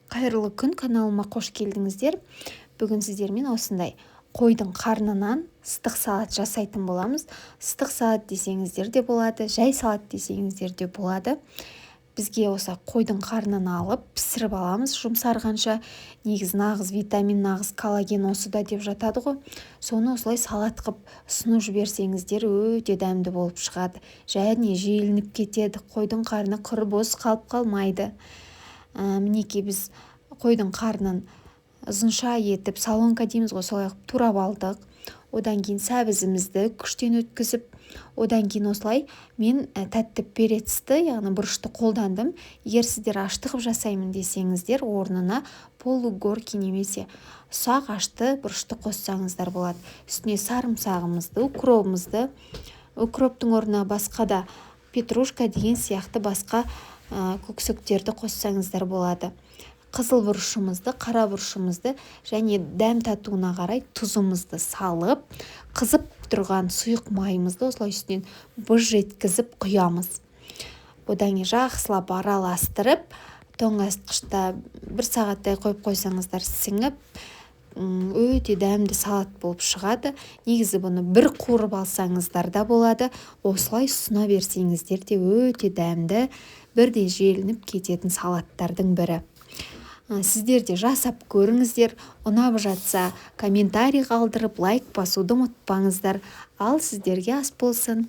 Қайырлы күн, каналыма қош келдіңіздер. Бүгін сіздермен осындай қойдың қарнынан ыстық салат жасайтын боламыз. Ыстық салат десеңіздер де болады, жай салат десеңіздер де болады. Бізге осы қойдың қарнын алып пісіріп аламыз жұмсарғанша. Негізі нағыз витамин, нағыз коллаген осыда деп жатады ғой. Соны осылай салат қып ұсынып жіберсеңіздер өте дәмді болып шығады. Және желініп кетеді. Қойдың қарны құр бос қалып қалмайды. Мінекей біз қойдың қарнын ұзынша етіп, солонка дейміз ғой, солай қылып турап алдық. Одан кейін сәбізімізді күштен өткізіп, одан кейін осылай мен тәтті перецті, яғни бұрышты қолдандым. Егер сіздер ашты қып жасаймын десеңіздер, орнына полугорки немесе ұсақ ашты бұрышты қоссаңыздар болады. Үстіне сарымсағымызды, укроптың орнына басқа да петрушка деген сияқты басқа көксөктерді қоссаңыздар болады. Қызыл бұрышымызды, қара бұрышымызды және дәм татуына қарай тұзымызды салып, қызып тұрған сұйық майымызды осылай үстінен бұж еткізіп құямыз. Одан кейін жақсылап араластырып, тоңазытқышта 1 сағаттай қойып қойсаңыздар сіңіп, өте дәмді салат болып шығады. Негізі бұны бір қуырып алсаңыздар да болады. Осылай ұсына берсеңіздер де өте дәмді, бірден желініп кететін салаттардың бірі. Сіздер де жасап көріңіздер. Ұнап жатса комментарий қалдырып, лайк басуды ұмытпаңыздар. Ал сіздерге ас болсын.